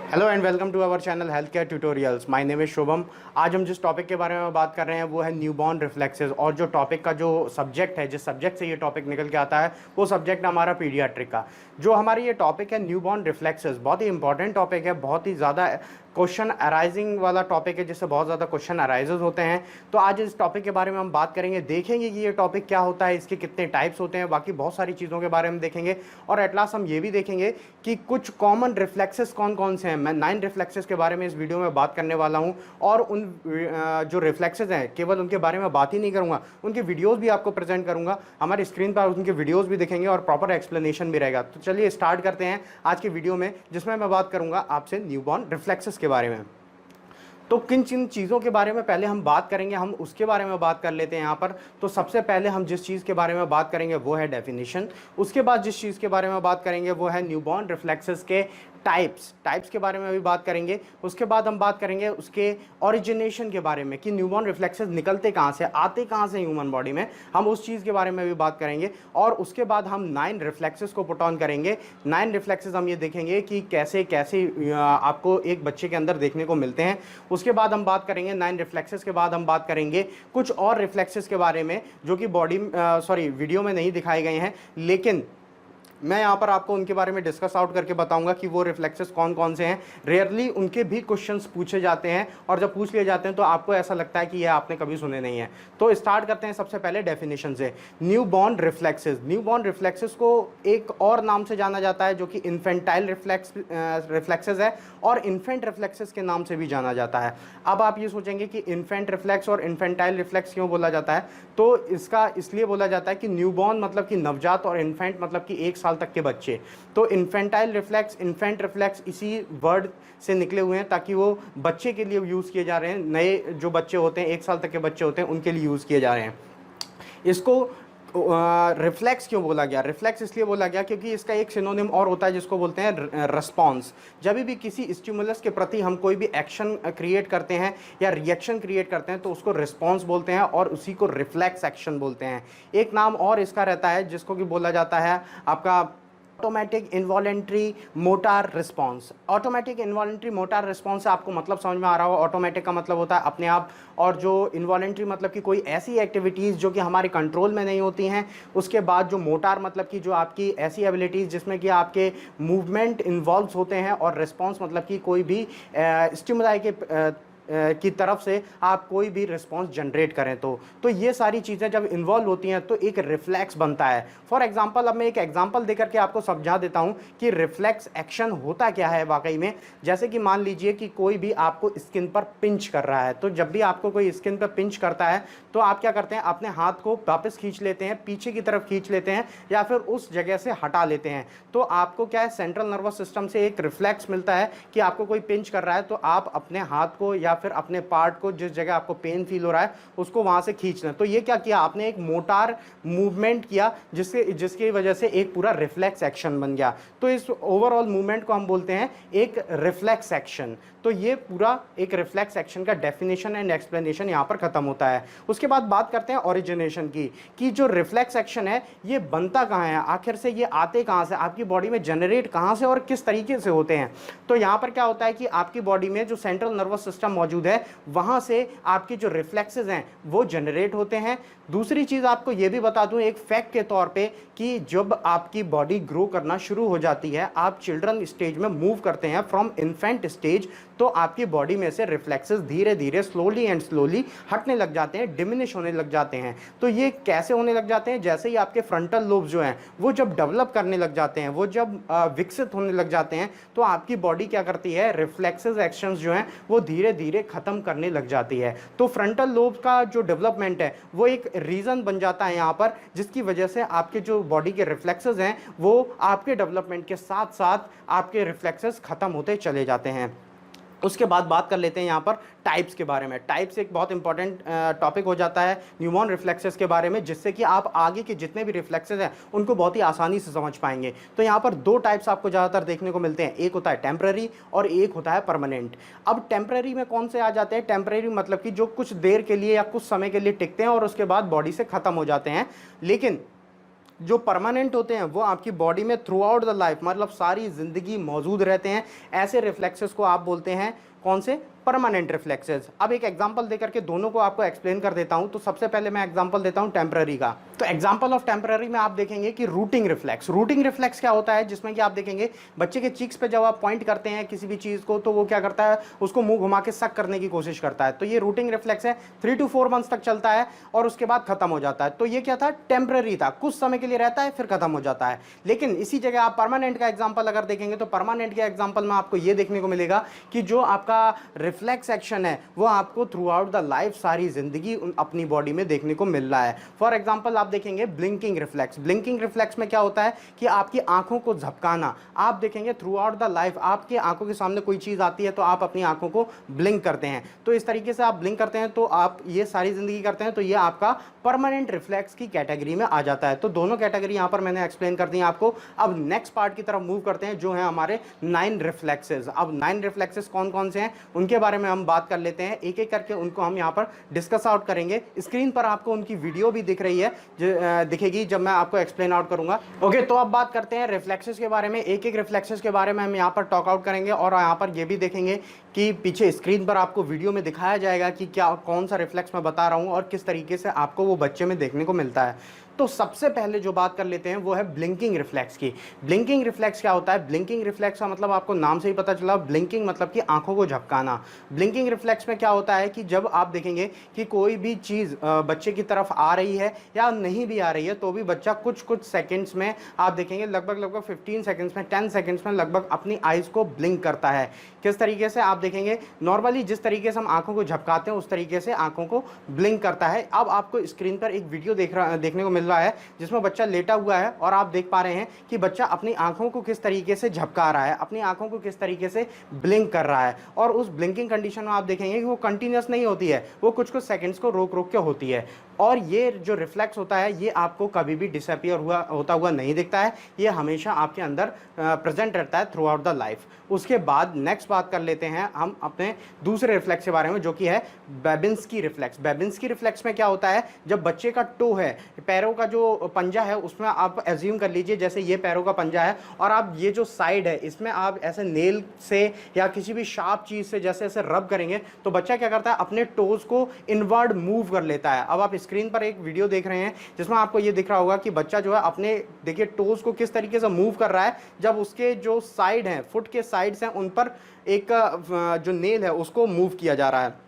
Hello and welcome to our channel health care tutorials. My name is Shubham. आज हम जिस topic के बारे में बात कर रहे हैं वो है न्यूबॉर्न रिफ्लेक्सेस, और जो टॉपिक का जो सब्जेक्ट है, जिस सब्जेक्ट से ये टॉपिक निकल के आता है वो सब्जेक्ट हमारा पीडियाट्रिक का। जो हमारी ये टॉपिक है न्यूबॉर्न रिफ्लेक्सेस, बहुत ही इंपॉर्टेंट टॉपिक है, बहुत ही ज़्यादा क्वेश्चन अराइजिंग वाला टॉपिक है, जिससे बहुत ज़्यादा क्वेश्चन अराइजेज होते हैं। तो आज इस टॉपिक के बारे में हम बात करेंगे, देखेंगे कि ये टॉपिक क्या होता है, इसके कितने टाइप्स होते हैं, बाकी बहुत सारी चीज़ों के बारे में देखेंगे। और एट लास्ट हम ये भी देखेंगे कि कुछ कॉमन रिफ्लेक्सेस कौन कौन से हैं। मैं 9 रिफ्लेक्सेस के बारे में इस वीडियो में बात करने वाला हूं, और उन जो रिफ्लेक्सेस हैं केवल उनके बारे में बात ही नहीं करूंगा, उनके वीडियोस भी आपको प्रेजेंट करूंगा। हमारे स्क्रीन पर उनके वीडियोस भी दिखेंगे और प्रॉपर एक्सप्लेनेशन भी रहेगा। तो चलिए स्टार्ट करते हैं आज के वीडियो में, जिसमें मैं बात करूंगा आपसे न्यूबॉर्न रिफ्लेक्सेस के बारे में। तो किन किन चीज़ों के बारे में पहले हम बात करेंगे, हम उसके बारे में बात कर लेते हैं यहाँ पर। तो सबसे पहले हम जिस चीज़ के बारे में बात करेंगे वो है डेफिनेशन। उसके बाद जिस चीज़ के बारे में बात करेंगे वो है न्यूबॉर्न रिफ्लेक्सेस के टाइप्स के बारे में भी बात करेंगे। उसके बाद हम बात करेंगे उसके ओरिजिनेशन के बारे में, कि न्यूबॉर्न रिफ्लेक्सेस निकलते कहाँ से, आते कहाँ से ह्यूमन बॉडी में, हम उस चीज़ के बारे में भी बात करेंगे। और उसके बाद हम 9 रिफ्लेक्सेस को पुट ऑन करेंगे। 9 रिफ्लेक्सेस हम ये देखेंगे कि कैसे कैसे आपको एक बच्चे के अंदर देखने को मिलते हैं। उसके बाद हम बात करेंगे 9 रिफ्लेक्सेस के बाद हम बात करेंगे कुछ और रिफ्लेक्सेस के बारे में, जो कि वीडियो में नहीं दिखाए गए हैं, लेकिन मैं यहाँ पर आपको उनके बारे में डिस्कस आउट करके बताऊंगा कि वो रिफ्लेक्सेस कौन कौन से हैं। रेयरली उनके भी क्वेश्चंस पूछे जाते हैं, और जब पूछ लिए जाते हैं तो आपको ऐसा लगता है कि ये आपने कभी सुने नहीं है। तो स्टार्ट करते हैं सबसे पहले डेफिनेशन से। न्यूबॉर्न रिफ्लेक्सेस को एक और नाम से जाना जाता है, जो कि इन्फेंटाइल रिफ्लेक्सेस है, और इन्फेंट रिफ्लेक्सेस के नाम से भी जाना जाता है। अब आप ये सोचेंगे कि इन्फेंट रिफ्लेक्स और इन्फेंटाइल रिफ्लेक्स क्यों बोला जाता है, तो इसका इसलिए बोला जाता है कि न्यूबॉर्न मतलब कि नवजात, और इन्फेंट मतलब कि 1 साल तक के बच्चे। तो इन्फेंटाइल रिफ्लेक्स, इन्फेंट रिफ्लेक्स इसी वर्ड से निकले हुए हैं, ताकि वो बच्चे के लिए यूज किए जा रहे हैं। नए जो बच्चे होते हैं, 1 साल तक के बच्चे होते हैं, उनके लिए यूज किए जा रहे हैं। इसको रिफ्लेक्स क्यों बोला गया? रिफ्लेक्स इसलिए बोला गया क्योंकि इसका एक सिनोनिम और होता है जिसको बोलते हैं रिस्पॉन्स। जब भी किसी स्टिमुलस के प्रति हम कोई भी एक्शन क्रिएट करते हैं या रिएक्शन क्रिएट करते हैं तो उसको रिस्पॉन्स बोलते हैं, और उसी को रिफ्लेक्स एक्शन बोलते हैं। एक नाम और इसका रहता है जिसको कि बोला जाता है आपका automatic involuntary motor response. Automatic involuntary motor response से आपको मतलब समझ में आ रहा होगा। ऑटोमेटिक का मतलब होता है अपने आप, और जो इन्वॉलेंट्री मतलब कि कोई ऐसी एक्टिविटीज़ जो कि हमारे कंट्रोल में नहीं होती हैं। उसके बाद जो मोटार मतलब कि जो आपकी ऐसी एबिलिटीज़ जिसमें कि आपके मूवमेंट इन्वॉल्व होते हैं, और रिस्पॉन्स मतलब कि कोई भी स्टिमुलाई के की तरफ से आप कोई भी रिस्पॉन्स जनरेट करें। तो ये सारी चीज़ें जब इन्वॉल्व होती हैं तो एक रिफ्लेक्स बनता है। फॉर एग्जांपल, अब मैं एक एग्जांपल देकर के आपको समझा देता हूं कि रिफ्लेक्स एक्शन होता क्या है वाकई में। जैसे कि मान लीजिए कि कोई भी आपको स्किन पर पिंच कर रहा है, तो जब भी आपको कोई स्किन पर पिंच करता है तो आप क्या करते हैं, अपने हाथ को वापस खींच लेते हैं, पीछे की तरफ खींच लेते हैं, या फिर उस जगह से हटा लेते हैं। तो आपको क्या है, सेंट्रल नर्वस सिस्टम से एक रिफ्लेक्स मिलता है कि आपको कोई पिंच कर रहा है तो आप अपने हाथ को या फिर अपने पार्ट को, जिस जगह आपको पेन फील हो रहा है, उसको वहां से खींचना। तो ये क्या किया आपने, एक मोटार मूवमेंट किया, जिसकी वजह से एक पूरा रिफ्लेक्स एक्शन बन गया। तो इस ओवरऑल मूवमेंट को हम बोलते हैं एक रिफ्लेक्स एक्शन। तो ये पूरा एक रिफ्लेक्स एक्शन का डेफिनेशन एंड एक्सप्लेनेशन यहाँ पर खत्म होता है। उसके बाद बात करते हैं ओरिजिनेशन की, कि जो रिफ्लेक्स एक्शन है ये बनता कहाँ है, आखिर से ये आते कहाँ से, आपकी बॉडी में जनरेट कहाँ से और किस तरीके से होते हैं। तो यहाँ पर क्या होता है कि आपकी बॉडी में जो सेंट्रल नर्वस सिस्टम मौजूद है, वहां से आपके जो रिफ्लेक्सेस हैं वो जनरेट होते हैं। दूसरी चीज आपको ये भी बता दूं एक फैक्ट के तौर पे, कि जब आपकी बॉडी ग्रो करना शुरू हो जाती है, आप चिल्ड्रन स्टेज में मूव करते हैं फ्रॉम इन्फेंट स्टेज, तो आपकी बॉडी में से रिफ्लेक्सेस धीरे धीरे स्लोली एंड स्लोली हटने लग जाते हैं, डिमिनिश होने लग जाते हैं। तो ये कैसे होने लग जाते हैं, जैसे ही आपके फ्रंटल लोब जो हैं वो जब डेवलप करने लग जाते हैं, वो जब विकसित होने लग जाते हैं, तो आपकी बॉडी क्या करती है, रिफ्लेक्सेस एक्शंस जो हैं वो धीरे धीरे खत्म करने लग जाती है। तो फ्रंटल लोब का जो डेवलपमेंट है वो एक रीजन बन जाता है यहाँ पर, जिसकी वजह से आपके जो बॉडी के रिफ्लेक्सेस हैं वो आपके डेवलपमेंट के साथ साथ आपके रिफ्लेक्सेस खत्म होते चले जाते हैं। उसके बाद बात कर लेते हैं यहाँ पर टाइप्स के बारे में। टाइप्स एक बहुत इंपॉर्टेंट टॉपिक हो जाता है न्यूबॉर्न रिफ्लेक्सेस के बारे में, जिससे कि आप आगे के जितने भी रिफ्लेक्सेस हैं उनको बहुत ही आसानी से समझ पाएंगे। तो यहाँ पर 2 टाइप्स आपको ज़्यादातर देखने को मिलते हैं, एक होता है टेम्पररी और एक होता है परमानेंट। अब टेम्पररी में कौन से आ जाते हैं, टेम्पररी मतलब कि जो कुछ देर के लिए या कुछ समय के लिए टिकते हैं और उसके बाद बॉडी से ख़त्म हो जाते हैं। लेकिन जो परमानेंट होते हैं वो आपकी बॉडी में थ्रू आउट द लाइफ, मतलब सारी ज़िंदगी मौजूद रहते हैं। ऐसे रिफ्लेक्सेस को आप बोलते हैं कौन से? Permanent reflexes. अब एक एग्जांपल देकर के दोनों को आपको एक्सप्लेन कर देता हूं। तो सबसे पहले मैं एग्जांपल देता हूं टेम्पररी का। तो एग्जांपल ऑफ टेम्पररी में आप देखेंगे कि रूटिंग रिफ्लेक्स। रूटिंग रिफ्लेक्स क्या होता है? जिसमें कि आप देखेंगे बच्चे के चीक्स पे जब आप पॉइंट करते हैं किसी भी चीज को, तो वो क्या करता है, उसको मुंह घुमा के सक करने की कोशिश करता है। तो ये रूटिंग रिफ्लेक्स है, 3 to 4 मंथ्स तक चलता है और उसके बाद खत्म हो जाता है। तो ये क्या था? टेम्पररी था, कुछ समय के लिए रहता है फिर खत्म हो जाता है। लेकिन इसी जगह आप परमानेंट का एग्जांपल अगर देखेंगे तो परमानेंट के एग्जांपल में आपको ये देखने को मिलेगा कि जो आपका रिफ्लेक्स एक्शन है वो आपको थ्रू आउट द लाइफ, सारी जिंदगी अपनी बॉडी में देखने को मिल रहा है। फॉर एग्जांपल आप देखेंगे ब्लिंकिंग रिफ्लेक्स। ब्लिंकिंग रिफ्लेक्स में क्या होता है कि आपकी आंखों को झपकाना। आप देखेंगे थ्रू आउट द लाइफ आपकी आंखों के सामने कोई चीज आती है तो आप अपनी आंखों को ब्लिंक करते हैं। तो इस तरीके से आप ब्लिंक करते हैं तो आप ये सारी जिंदगी करते हैं, तो ये आपका परमानेंट रिफ्लेक्स की कैटेगरी में आ जाता है। तो दोनों कैटेगरी यहां पर मैंने एक्सप्लेन कर दी आपको। अब नेक्स्ट पार्ट की तरफ मूव करते हैं जो है हमारे 9 रिफ्लेक्सेस। अब 9 रिफ्लेक्सेस कौन कौन से हैं उनके बारे में हम बात कर लेते हैं, एक एक करके उनको हम यहाँ पर डिस्कस आउट करेंगे। स्क्रीन पर आपको उनकी वीडियो भी दिख रही है, दिखेगी जब मैं आपको एक्सप्लेन आउट करूंगा। ओके, तो अब बात करते हैं रिफ्लेक्सेस के बारे में। एक एक रिफ्लेक्सेस के बारे में हम यहाँ पर टॉक आउट करेंगे और यहाँ पर ये भी देखेंगे कि पीछे स्क्रीन पर आपको वीडियो में दिखाया जाएगा कि क्या कौन सा रिफ्लेक्स मैं बता रहा हूँ और किस तरीके से आपको वो बच्चे में देखने को मिलता है। तो सबसे पहले जो बात कर लेते हैं वो है ब्लिंकिंग रिफ्लेक्स की। ब्लिंकिंग रिफ्लेक्स क्या होता है? ब्लिंकिंग रिफ्लेक्स का मतलब आपको नाम से ही पता चला, ब्लिंकिंग मतलब कि आंखों को झपकाना। ब्लिंकिंग रिफ्लेक्स में क्या होता है कि जब आप देखेंगे कि कोई भी चीज़ बच्चे की तरफ आ रही है या नहीं भी आ रही है तो भी बच्चा कुछ कुछ सेकेंड्स में, आप देखेंगे लगभग 15 सेकेंड्स में, 10 सेकेंड्स में लगभग अपनी आइज़ को ब्लिंक करता है। किस तरीके से? आप देखेंगे नॉर्मली जिस तरीके से हम आंखों को झपकाते हैं उस तरीके से आंखों को ब्लिंक करता है। अब आपको स्क्रीन पर एक वीडियो देखने को मिल रहा है जिसमें बच्चा लेटा हुआ है और आप देख पा रहे हैं कि बच्चा अपनी आंखों को किस तरीके से झपका रहा है, अपनी आंखों को किस तरीके से ब्लिंक कर रहा है। और उस ब्लिंकिंग कंडीशन में आप देखेंगे कि वो कंटिन्यूस नहीं होती है, वो कुछ कुछ सेकंड्स को रोक रोक के होती है। और ये जो रिफ्लेक्स होता है ये आपको कभी भी डिसअपियर होता हुआ नहीं दिखता है, ये हमेशा आपके अंदर प्रेजेंट रहता है थ्रू आउट द लाइफ। उसके बाद नेक्स्ट बात कर लेते हैं हम अपने दूसरे रिफ्लेक्स के बारे में जो कि है बेबिंस्की रिफ्लेक्स। बेबिंस्की रिफ्लेक्स में क्या होता है? जब बच्चे का टो है, पैरों का जो पंजा है, उसमें आप एज्यूम कर लीजिए जैसे ये पैरों का पंजा है और आप ये जो साइड है इसमें आप ऐसे नेल से या किसी भी शार्प चीज से जैसे ऐसे रब करेंगे तो बच्चा क्या करता है? अपने टोज को इनवर्ड मूव कर लेता है। अब आप स्क्रीन पर एक वीडियो देख रहे हैं जिसमें आपको ये दिख रहा होगा कि बच्चा जो है अपने, देखिए, टोज को किस तरीके से मूव कर रहा है जब उसके जो साइड हैं, फुट के साइड्स हैं, उन पर एक जो नेल है उसको मूव किया जा रहा है।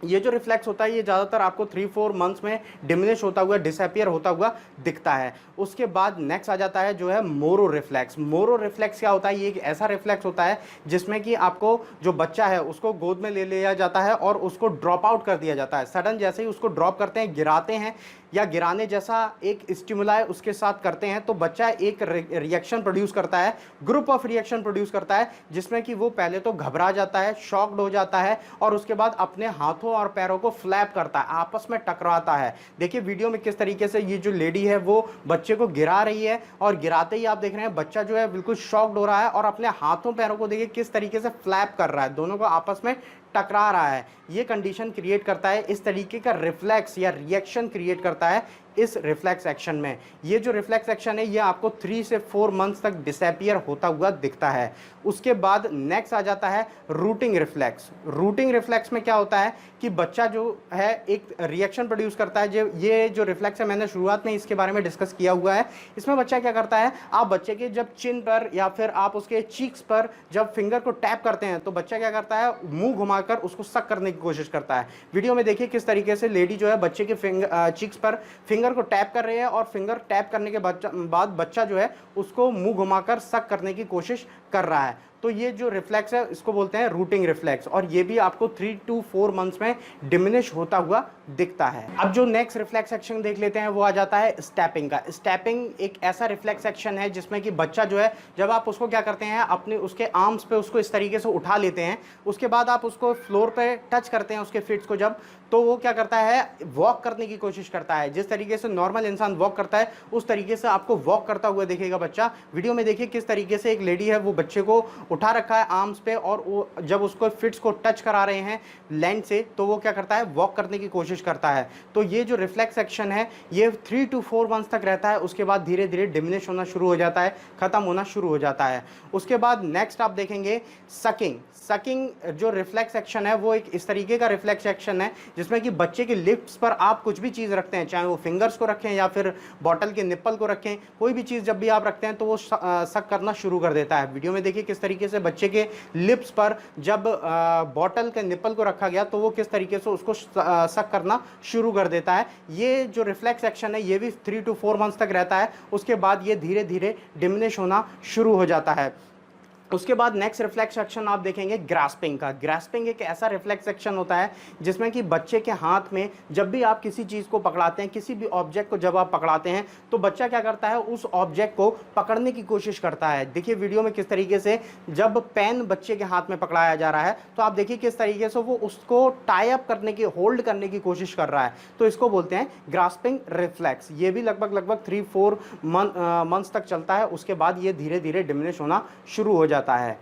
ये जो रिफ्लेक्स होता है ये ज़्यादातर आपको 3-4 मंथ्स में डिमिनिश होता हुआ, डिसअपियर होता हुआ दिखता है। उसके बाद नेक्स्ट आ जाता है जो है मोरो रिफ्लेक्स। मोरो रिफ्लेक्स क्या होता है? ये एक ऐसा रिफ्लेक्स होता है जिसमें कि आपको जो बच्चा है उसको गोद में ले लिया जाता है और उसको ड्रॉप आउट कर दिया जाता है। सडन जैसे ही उसको ड्रॉप करते हैं, गिराते हैं या गिराने जैसा एक स्टिमुलाई उसके साथ करते हैं तो बच्चा एक रिएक्शन प्रोड्यूस करता है, ग्रुप ऑफ रिएक्शन प्रोड्यूस करता है, जिसमें कि वो पहले तो घबरा जाता है, शॉक्ड हो जाता है और उसके बाद अपने हाथों और पैरों को फ्लैप करता है, आपस में टकराता है। देखिए वीडियो में किस तरीके से ये जो लेडी है वो बच्चे को गिरा रही है और गिराते ही आप देख रहे हैं बच्चा जो है बिल्कुल शॉक्ड हो रहा है और अपने हाथों पैरों को देखिए किस तरीके से फ्लैप कर रहा है, दोनों को आपस में टकरा रहा है। ये कंडीशन क्रिएट करता है, इस तरीके का रिफ्लेक्स या रिएक्शन क्रिएट करता है इस रिफ्लेक्स एक्शन में। ये जो रिफ्लेक्स एक्शन है ये आपको 3 से 4 मंथ्स तक डिसअपियर होता हुआ दिखता है। उसके बाद नेक्स्ट आ जाता है रूटिंग रिफ्लेक्स। रूटिंग रिफ्लेक्स में क्या होता है कि बच्चा जो है एक रिएक्शन प्रोड्यूस करता है। ये जो रिफ्लेक्स है मैंने शुरुआत में इसके बारे में डिस्कस किया हुआ है। इसमें बच्चा क्या करता है, आप बच्चे के जब चिन पर या फिर आप उसके चीक्स पर जब फिंगर को टैप करते हैं तो बच्चा क्या करता है, मुंह घुमाकर उसको सक करने की कोशिश करता है। वीडियो में देखिए किस तरीके से लेडी जो है बच्चे के चीक्स पर फिंगर को टैप कर रही है और फिंगर टैप करने के बाद बच्चा जो है उसको मुंह घुमाकर सक करने की कोशिश कर रहा है। तो ये जो रिफ्लेक्स है इसको बोलते हैं रूटिंग रिफ्लेक्स और ये भी आपको 3 to 4 मंथ्स में डिमिनिश होता हुआ दिखता है। अब जो नेक्स्ट रिफ्लेक्स एक्शन देख लेते हैं वो आ जाता है स्टेपिंग का। स्टेपिंग एक ऐसा रिफ्लेक्स एक्शन है जिसमें कि बच्चा जो है जब आप उसको क्या करते हैं, अपने उसके आर्म्स पे उसको इस तरीके से उठा लेते हैं, उसके बाद आप उसको फ्लोर पे टच करते हैं उसके फिट्स को जब, तो वो क्या करता है, वॉक करने की कोशिश करता है। जिस तरीके से नॉर्मल इंसान वॉक करता है उस तरीके से आपको वॉक करता हुआ देखेगा बच्चा। वीडियो में देखिए किस तरीके से एक लेडी है वो बच्चे को उठा रखा है आर्म्स पे और वो जब उसको फिट्स को टच करा रहे हैं लैंड से तो वो क्या करता है, वॉक करने की कोशिश कोशिश करता है। तो ये जो रिफ्लेक्स एक्शन है ये 3 to 4 मंथ्स तक रहता है, उसके बाद धीरे धीरे डिमिनिश होना शुरू हो जाता है, खत्म होना शुरू हो जाता है। उसके बाद नेक्स्ट आप देखेंगे सकिंग। सकिंग जो रिफ्लेक्स एक्शन है वो एक इस तरीके का रिफ्लेक्स एक्शन है जिसमें कि बच्चे के लिप्स पर आप कुछ भी चीज़ रखते हैं, चाहे वो फिंगर्स को रखें या फिर बॉटल के निप्पल को रखें, कोई भी चीज़ जब भी आप रखते हैं तो वो सक करना शुरू कर देता है। वीडियो में देखिए किस तरीके से बच्चे के लिप्स पर जब बॉटल के निप्पल को रखा गया तो वो किस तरीके से उसको सक करना शुरू कर देता है। ये जो रिफ्लेक्स एक्शन है ये भी 3 to 4 मंथ्स तक रहता है, उसके बाद ये धीरे धीरे डिमिनिश होना शुरू हो जाता है। उसके बाद नेक्स्ट रिफ्लेक्स एक्शन आप देखेंगे ग्रास्पिंग का। ग्रास्पिंग एक ऐसा रिफ्लेक्स एक्शन होता है जिसमें कि बच्चे के हाथ में जब भी आप किसी चीज़ को पकड़ाते हैं, किसी भी ऑब्जेक्ट को जब आप पकड़ाते हैं तो बच्चा क्या करता है, उस ऑब्जेक्ट को पकड़ने की कोशिश करता है। देखिए वीडियो में किस तरीके से जब पेन बच्चे के हाथ में पकड़ाया जा रहा है तो आप देखिए किस तरीके से वो उसको टाई अप करने की, होल्ड करने की कोशिश कर रहा है। तो इसको बोलते हैं ग्रास्पिंग रिफ्लेक्स। ये भी लगभग 3-4 मंथ्स तक चलता है, उसके बाद ये धीरे धीरे डिमिनिश होना शुरू हो जाता है।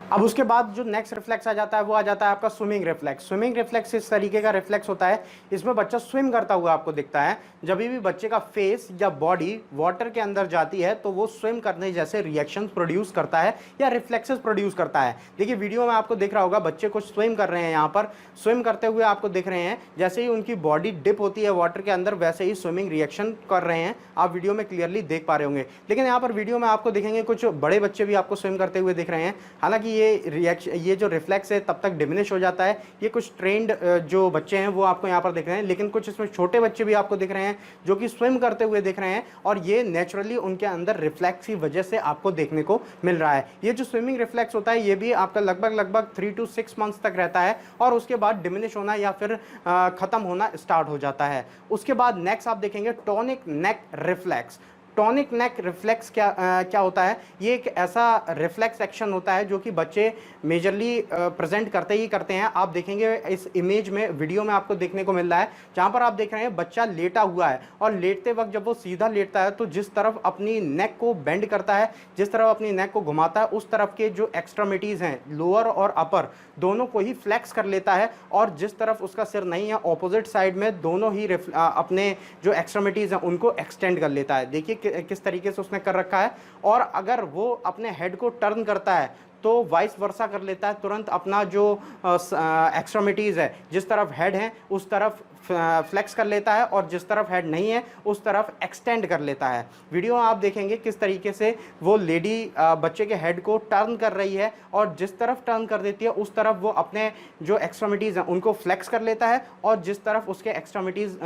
अब उसके बाद जो नेक्स्ट रिफ्लेक्स आ जाता है वो आ जाता है आपका स्विमिंग रिफ्लेक्स। स्विमिंग रिफ्लेक्स इस तरीके का रिफ्लेक्स होता है, इसमें बच्चा स्विम करता हुआ आपको दिखता है। जब भी बच्चे का फेस या बॉडी वाटर के अंदर जाती है तो वो स्विम करने जैसे रिएक्शंस प्रोड्यूस करता है या रिफ्लेक्सेस प्रोड्यूस करता है। देखिए वीडियो में आपको दिख रहा होगा बच्चे कुछ स्विम कर रहे हैं, यहाँ पर स्विम करते हुए आपको दिख रहे हैं। जैसे ही उनकी बॉडी डिप होती है वाटर के अंदर वैसे ही स्विमिंग रिएक्शन कर रहे हैं, आप वीडियो में क्लियरली देख पा रहे होंगे। लेकिन यहाँ पर वीडियो में आपको दिखेंगे कुछ बड़े बच्चे भी आपको स्विम करते हुए दिख रहे हैं। हालांकि ये जो रिफ्लेक्स है तब तक डिमिनिश हो जाता है। ये कुछ ट्रेंड जो बच्चे हैं वो आपको यहाँ पर दिख रहे हैं, लेकिन कुछ इसमें छोटे बच्चे भी आपको दिख रहे हैं जो कि स्विम करते हुए दिख रहे हैं और ये नेचुरली उनके अंदर रिफ्लेक्स की वजह से आपको देखने को मिल रहा है। ये जो स्विमिंग रिफ्लेक्स होता है ये भी आपका लगभग 3 to 6 मंथ्स तक रहता है और उसके बाद डिमिनिश होना या फिर खत्म होना स्टार्ट हो जाता है। उसके बाद नेक्स्ट आप देखेंगे टॉनिक नेक रिफ्लेक्स। टॉनिक नेक रिफ्लेक्स क्या होता है, ये एक ऐसा रिफ्लेक्स एक्शन होता है जो कि बच्चे मेजरली प्रेजेंट करते ही करते हैं। आप देखेंगे इस इमेज में, वीडियो में आपको देखने को मिल रहा है जहाँ पर आप देख रहे हैं बच्चा लेटा हुआ है और लेटते वक्त जब वो सीधा लेटता है तो जिस तरफ अपनी नेक को बेंड करता है, जिस तरफ अपनी नेक को घुमाता है, उस तरफ के जो एक्सट्रीमिटीज़ हैं लोअर और अपर दोनों को ही फ्लेक्स कर लेता है और जिस तरफ उसका सिर नहीं है ऑपोजिट साइड में दोनों ही अपने जो एक्सट्रीमिटीज़ हैं उनको एक्सटेंड कर लेता है। देखिए किस तरीके से उसने कर रखा है। और अगर वो अपने हेड को टर्न करता है तो वाइस वर्सा कर लेता है, तुरंत अपना जो एक्सट्रीमिटीज़ है जिस तरफ हेड है उस तरफ फ्लेक्स कर लेता है और जिस तरफ हेड नहीं है उस तरफ एक्सटेंड कर लेता है। वीडियो आप देखेंगे किस तरीके से वो लेडी बच्चे के हेड को टर्न कर रही है और जिस तरफ टर्न कर देती है उस तरफ वो अपने जो एक्सट्रीमिटीज़ हैं उनको फ्लेक्स कर लेता है और जिस तरफ उसके एक्सट्रीमिटीज़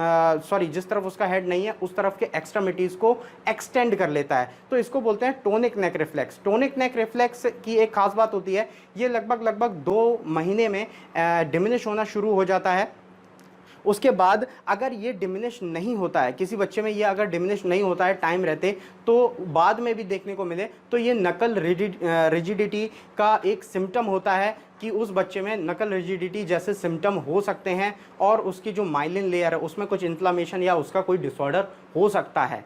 जिस तरफ उसका हेड नहीं है उस तरफ के एक्सट्रीमिटीज़ को एक्सटेंड कर लेता है। तो इसको बोलते हैं टोनिक नेक रिफ्लेक्स। टोनिक नेक रिफ्लेक्स की एक खास बात होती है, ये लगभग 2 महीने में डिमिनिश होना शुरू हो जाता है। उसके बाद अगर ये डिमिनिश नहीं होता है, किसी बच्चे में ये अगर डिमिनिश नहीं होता है टाइम रहते, तो बाद में भी देखने को मिले तो ये नकल रिजिडिटी का एक सिम्टम होता है कि उस बच्चे में नकल रिजिडिटी जैसे सिम्टम हो सकते हैं और उसकी जो माइलिन लेयर है उसमें कुछ इन्फ्लामेशन या उसका कोई डिसऑर्डर हो सकता है।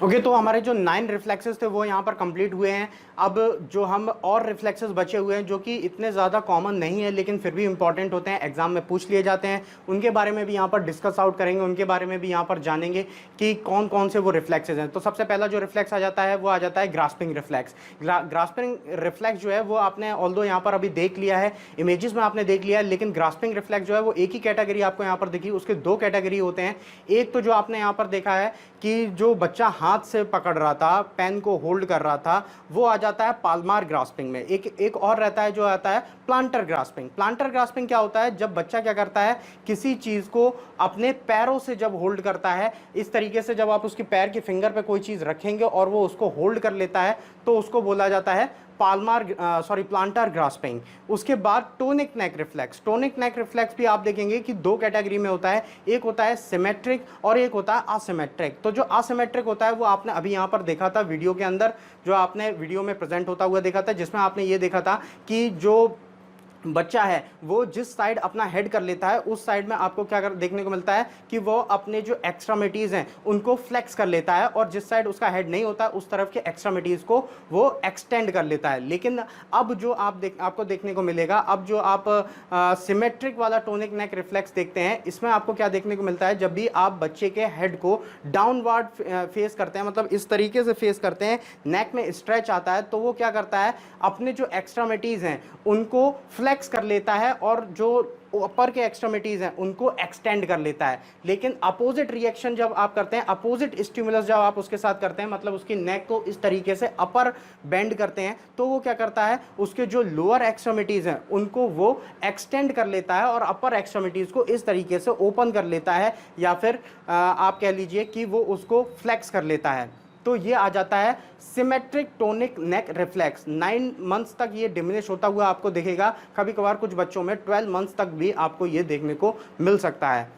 ओके, तो हमारे जो 9 रिफ्लेक्सेस थे वो यहाँ पर कंप्लीट हुए हैं। अब जो हम और रिफ्लेक्सेस बचे हुए हैं जो कि इतने ज़्यादा कॉमन नहीं है लेकिन फिर भी इंपॉर्टेंट होते हैं, एग्जाम में पूछ लिए जाते हैं, उनके बारे में भी यहाँ पर डिस्कस आउट करेंगे, उनके बारे में भी यहाँ पर जानेंगे कि कौन कौन से वो रिफ्लेक्सेस हैं। तो सबसे पहला जो रिफ्लेक्स आ जाता है वो आ जाता है ग्रास्पिंग रिफ्लेक्स। ग्रास्पिंग रिफ्लेक्स जो है वो आपने ऑल्दो यहाँ पर अभी देख लिया है, इमेजेस में आपने देख लिया है, लेकिन ग्रास्पिंग रिफ्लेक्स जो है वो एक ही कैटेगरी आपको यहाँ पर दिखी, उसके 2 कैटेगरी होते हैं। एक तो जो आपने यहाँ पर देखा है कि जो बच्चा हाथ से पकड़ रहा था, पेन को होल्ड कर रहा था, वो आ जाता है पाल्मार ग्रास्पिंग में। एक और रहता है जो आता है प्लांटर ग्रास्पिंग। प्लांटर ग्रास्पिंग क्या होता है, जब बच्चा क्या करता है किसी चीज़ को अपने पैरों से जब होल्ड करता है, इस तरीके से जब आप उसके पैर के फिंगर पे कोई चीज़ रखेंगे और वो उसको होल्ड कर लेता है तो उसको बोला जाता है प्लांटर ग्रास्पिंग। उसके बाद टोनिक नेक रिफ्लेक्स। टोनिक नेक रिफ्लेक्स भी आप देखेंगे कि 2 कैटेगरी में होता है, एक होता है सिमेट्रिक और एक होता है असिमेट्रिक। तो जो असिमेट्रिक होता है वो आपने अभी यहाँ पर देखा था वीडियो के अंदर, जो आपने वीडियो में प्रेजेंट होता हुआ देखा था, जिसमें आपने ये देखा था कि जो बच्चा है वो जिस साइड अपना हेड कर लेता है उस साइड में आपको क्या कर देखने को मिलता है कि वो अपने जो एक्स्ट्रामिटीज हैं उनको फ्लेक्स कर लेता है, और जिस साइड उसका हेड नहीं होता उस तरफ के एक्स्ट्रामिटीज को वो एक्सटेंड कर लेता है। लेकिन अब जो आपको देखने को मिलेगा, अब जो आप सिमेट्रिक वाला टोनिक नेक रिफ्लेक्स देखते हैं, इसमें आपको क्या देखने को मिलता है, जब भी आप बच्चे के हेड को डाउनवर्ड फेस करते हैं, मतलब इस तरीके से फेस करते हैं, नेक में स्ट्रेच आता है, तो वो क्या करता है अपने जो एक्स्ट्रामिटीज हैं उनको फ्लेक्स कर लेता है और जो ऊपर के एक्सट्रीमिटीज हैं उनको एक्सटेंड कर लेता है। लेकिन अपोजिट रिएक्शन जब आप करते हैं, अपोजिट स्टिमुलस जब आप उसके साथ करते हैं, मतलब उसकी नेक को इस तरीके से अपर बेंड करते हैं, तो वो क्या करता है उसके जो लोअर एक्सट्रीमिटीज हैं उनको वो एक्सटेंड कर लेता है और अपर एक्सट्रीमिटीज को इस तरीके से ओपन कर लेता है, या फिर आप कह लीजिए कि वो उसको फ्लेक्स कर लेता है। तो ये आ जाता है सिमेट्रिक टोनिक नेक रिफ्लेक्स। 9 मंथ्स तक ये डिमिनिश होता हुआ आपको दिखेगा, कभी कभार कुछ बच्चों में 12 मंथ्स तक भी आपको ये देखने को मिल सकता है।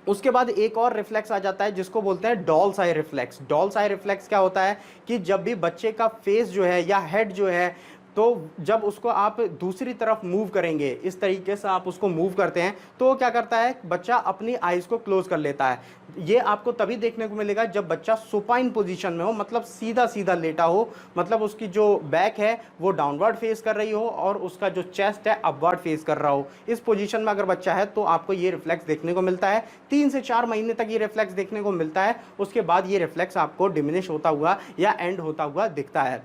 उसके बाद एक और रिफ्लेक्स आ जाता है जिसको बोलते हैं डॉल्स आई रिफ्लेक्स। डॉल्स आई रिफ्लेक्स क्या होता है कि जब भी बच्चे का फेस जो है या हेड जो है, तो जब उसको आप दूसरी तरफ मूव करेंगे, इस तरीके से आप उसको मूव करते हैं, तो वो क्या करता है बच्चा अपनी आईज को क्लोज कर लेता है। ये आपको तभी देखने को मिलेगा जब बच्चा सुपाइन पोजीशन में हो, मतलब सीधा सीधा लेटा हो, मतलब उसकी जो बैक है वो डाउनवर्ड फेस कर रही हो और उसका जो चेस्ट है अपवर्ड फेस कर रहा हो। इस पोजीशन में अगर बच्चा है तो आपको ये रिफ्लेक्स देखने को मिलता है। 3 से 4 महीने तक ये रिफ्लेक्स देखने को मिलता है। उसके बाद ये रिफ्लेक्स आपको डिमिनिश होता हुआ या एंड होता हुआ दिखता है।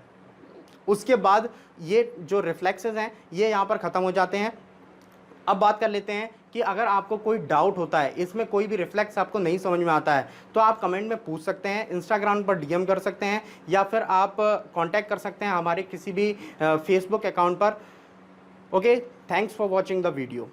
उसके बाद ये जो रिफ्लेक्सेस हैं ये यहाँ पर ख़त्म हो जाते हैं। अब बात कर लेते हैं कि अगर आपको कोई डाउट होता है, इसमें कोई भी रिफ्लेक्स आपको नहीं समझ में आता है, तो आप कमेंट में पूछ सकते हैं, इंस्टाग्राम पर डीएम कर सकते हैं, या फिर आप कांटेक्ट कर सकते हैं हमारे किसी भी फेसबुक अकाउंट पर। Okay, thanks for watching the video.